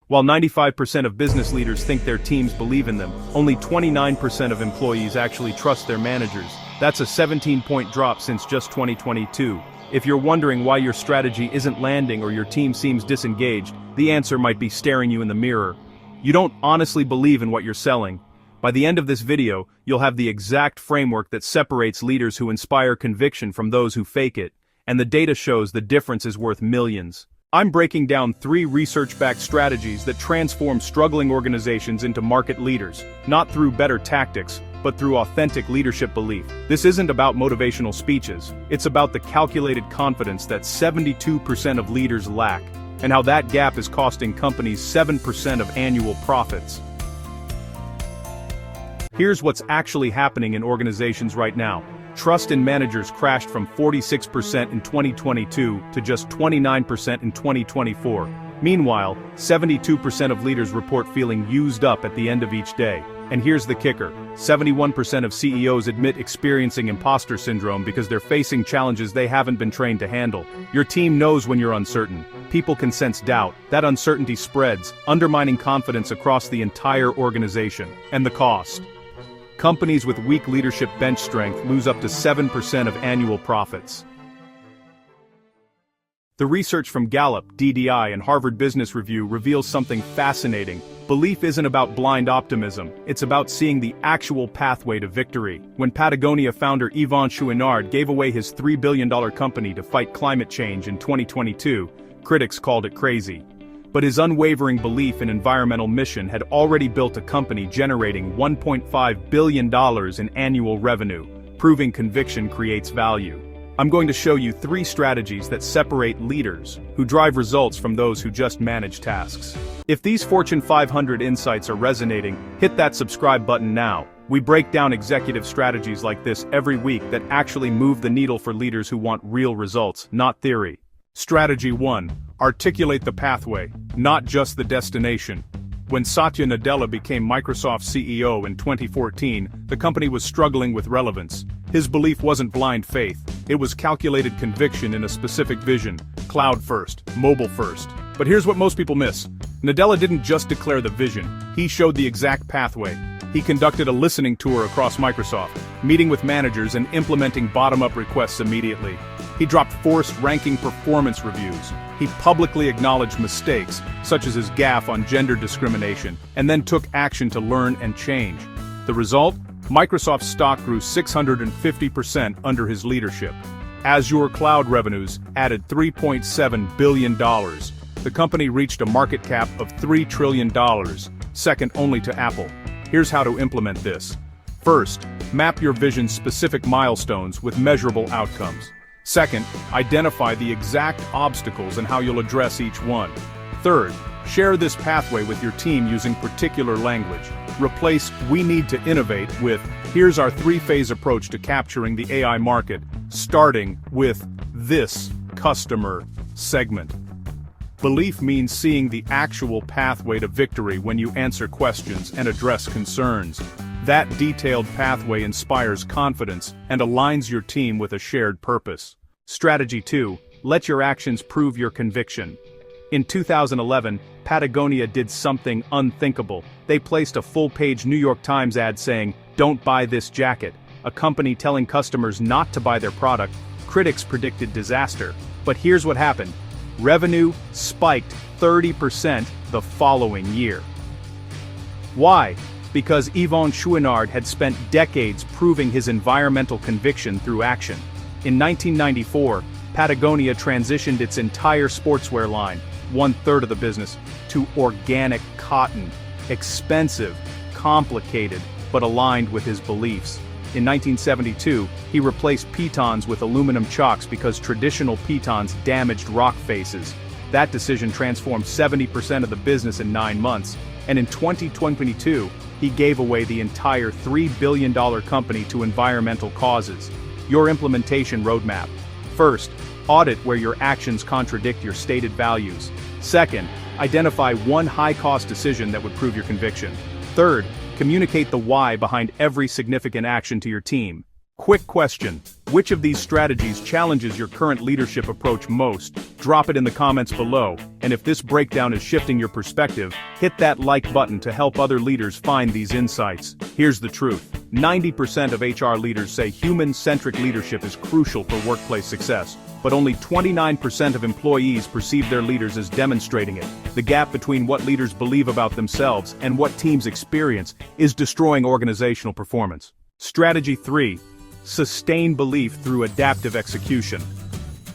While 95% of business leaders think their teams believe in them, only 29% of employees actually trust their managers. That's a 17-point drop since just 2022. If you're wondering why your strategy isn't landing or your team seems disengaged, the answer might be staring you in the mirror. You don't honestly believe in what you're selling. By the end of this video, you'll have the exact framework that separates leaders who inspire conviction from those who fake it, and the data shows the difference is worth millions. I'm breaking down 3 research-backed strategies that transform struggling organizations into market leaders, not through better tactics, but through authentic leadership belief. This isn't about motivational speeches, it's about the calculated confidence that 72% of leaders lack, and how that gap is costing companies 7% of annual profits. Here's what's actually happening in organizations right now. Trust in managers crashed from 46% in 2022 to just 29% in 2024. Meanwhile, 72% of leaders report feeling used up at the end of each day. And here's the kicker: 71% of CEOs admit experiencing imposter syndrome because they're facing challenges they haven't been trained to handle. Your team knows when you're uncertain. People can sense doubt. That uncertainty spreads, undermining confidence across the entire organization. And the cost: companies with weak leadership bench strength lose up to 7% of annual profits. The research from Gallup, DDI, and Harvard Business Review reveals something fascinating. Belief isn't about blind optimism, it's about seeing the actual pathway to victory. When Patagonia founder Yvon Chouinard gave away his $3 billion company to fight climate change in 2022, critics called it crazy. But his unwavering belief in environmental mission had already built a company generating $1.5 billion in annual revenue, proving conviction creates value. I'm going to show you 3 strategies that separate leaders who drive results from those who just manage tasks. If these Fortune 500 insights are resonating, hit that subscribe button now. We break down executive strategies like this every week that actually move the needle for leaders who want real results, not theory. Strategy 1. Articulate the pathway, not just the destination. When Satya Nadella became Microsoft's CEO in 2014, the company was struggling with relevance. His belief wasn't blind faith, it was calculated conviction in a specific vision: cloud first, mobile first. But here's what most people miss. Nadella didn't just declare the vision, he showed the exact pathway. He conducted a listening tour across Microsoft, meeting with managers and implementing bottom-up requests immediately. He dropped forced ranking performance reviews. He publicly acknowledged mistakes, such as his gaffe on gender discrimination, and then took action to learn and change. The result? Microsoft's stock grew 650% under his leadership. Azure cloud revenues added $3.7 billion. The company reached a market cap of $3 trillion, second only to Apple. Here's how to implement this. First, map your vision's specific milestones with measurable outcomes. Second, identify the exact obstacles and how you'll address each one. Third, share this pathway with your team using particular language. Replace "we need to innovate" with "here's our 3-phase approach to capturing the AI market, starting with this customer segment." Belief means seeing the actual pathway to victory when you answer questions and address concerns. That detailed pathway inspires confidence and aligns your team with a shared purpose. Strategy 2. Let your actions prove your conviction. In 2011, Patagonia did something unthinkable. They placed a full-page New York Times ad saying, "Don't buy this jacket," a company telling customers not to buy their product. Critics predicted disaster. But here's what happened. Revenue spiked 30% the following year. Why? Because Yvon Chouinard had spent decades proving his environmental conviction through action. In 1994, Patagonia transitioned its entire sportswear line, 1/3 of the business, to organic cotton. Expensive, complicated, but aligned with his beliefs. In 1972, he replaced pitons with aluminum chocks because traditional pitons damaged rock faces. That decision transformed 70% of the business in 9 months, and in 2022, he gave away the entire $3 billion company to environmental causes. Your implementation roadmap. First, audit where your actions contradict your stated values. Second, identify one high-cost decision that would prove your conviction. Third, communicate the why behind every significant action to your team. Quick question. Which of these strategies challenges your current leadership approach most? Drop it in the comments below, and if this breakdown is shifting your perspective, hit that like button to help other leaders find these insights. Here's the truth. 90% of HR leaders say human-centric leadership is crucial for workplace success, but only 29% of employees perceive their leaders as demonstrating it. The gap between what leaders believe about themselves and what teams experience is destroying organizational performance. Strategy 3. Sustain belief through adaptive execution.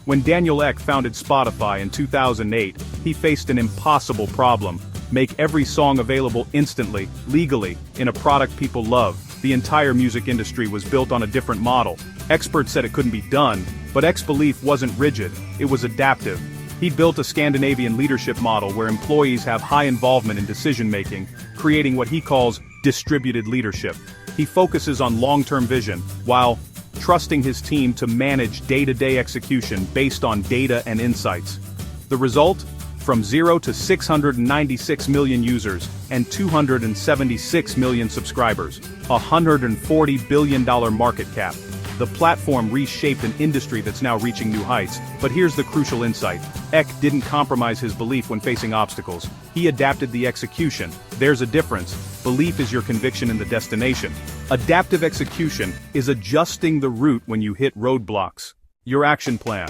When Daniel Ek founded Spotify in 2008, he faced an impossible problem: make every song available instantly, legally, in a product people love. The entire music industry was built on a different model. Experts said it couldn't be done, but Ek's belief wasn't rigid, it was adaptive. He built a Scandinavian leadership model where employees have high involvement in decision-making, creating what he calls distributed leadership. He focuses on long-term vision, while trusting his team to manage day-to-day execution based on data and insights. The result? From 0 to 696 million users and 276 million subscribers, a $140 billion market cap. The platform reshaped an industry that's now reaching new heights, but here's the crucial insight. Ek didn't compromise his belief when facing obstacles. He adapted the execution. There's a difference. Belief is your conviction in the destination. Adaptive execution is adjusting the route when you hit roadblocks. Your action plan.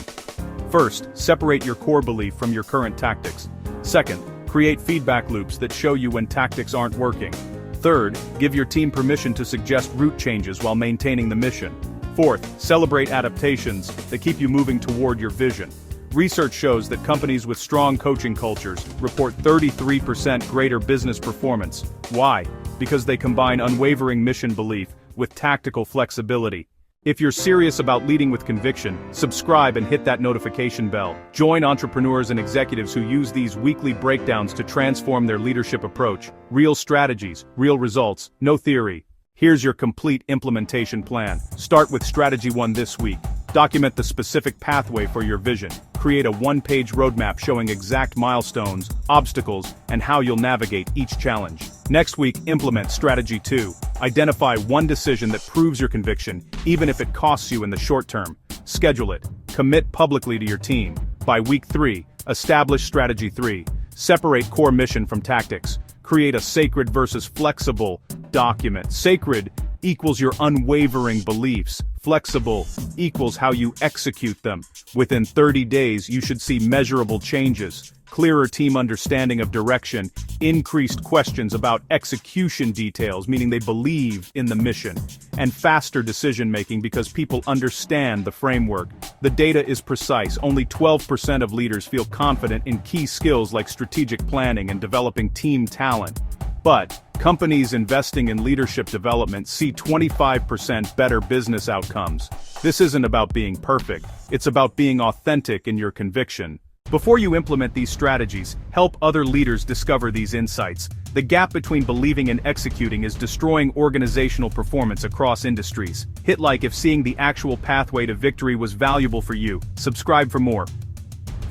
First, separate your core belief from your current tactics. Second, create feedback loops that show you when tactics aren't working. Third, give your team permission to suggest route changes while maintaining the mission. Fourth, celebrate adaptations that keep you moving toward your vision. Research shows that companies with strong coaching cultures report 33% greater business performance. Why? Because they combine unwavering mission belief with tactical flexibility. If you're serious about leading with conviction, subscribe and hit that notification bell. Join entrepreneurs and executives who use these weekly breakdowns to transform their leadership approach. Real strategies, real results, no theory. Here's your complete implementation plan. Start with Strategy 1 this week. Document the specific pathway for your vision. Create a one-page roadmap showing exact milestones, obstacles, and how you'll navigate each challenge. Next week, implement Strategy 2. Identify one decision that proves your conviction, even if it costs you in the short term. Schedule it. Commit publicly to your team. By week 3, establish Strategy 3. Separate core mission from tactics. Create a sacred versus flexible document. Sacred equals your unwavering beliefs. Flexible equals how you execute them. Within 30 days, you should see measurable changes. Clearer team understanding of direction, increased questions about execution details, meaning they believe in the mission, and faster decision-making because people understand the framework. The data is precise. Only 12% of leaders feel confident in key skills like strategic planning and developing team talent. But companies investing in leadership development see 25% better business outcomes. This isn't about being perfect, it's about being authentic in your conviction. Before you implement these strategies, help other leaders discover these insights. The gap between believing and executing is destroying organizational performance across industries. Hit like if seeing the actual pathway to victory was valuable for you. Subscribe for more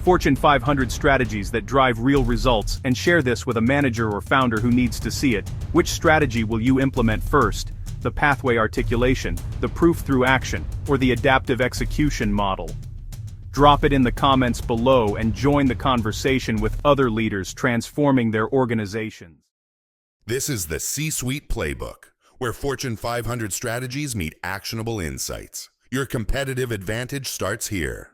Fortune 500 strategies that drive real results, and share this with a manager or founder who needs to see it. Which strategy will you implement first? The pathway articulation, the proof through action, or the adaptive execution model? Drop it in the comments below and join the conversation with other leaders transforming their organizations. This is the C-Suite Playbook, where Fortune 500 strategies meet actionable insights. Your competitive advantage starts here.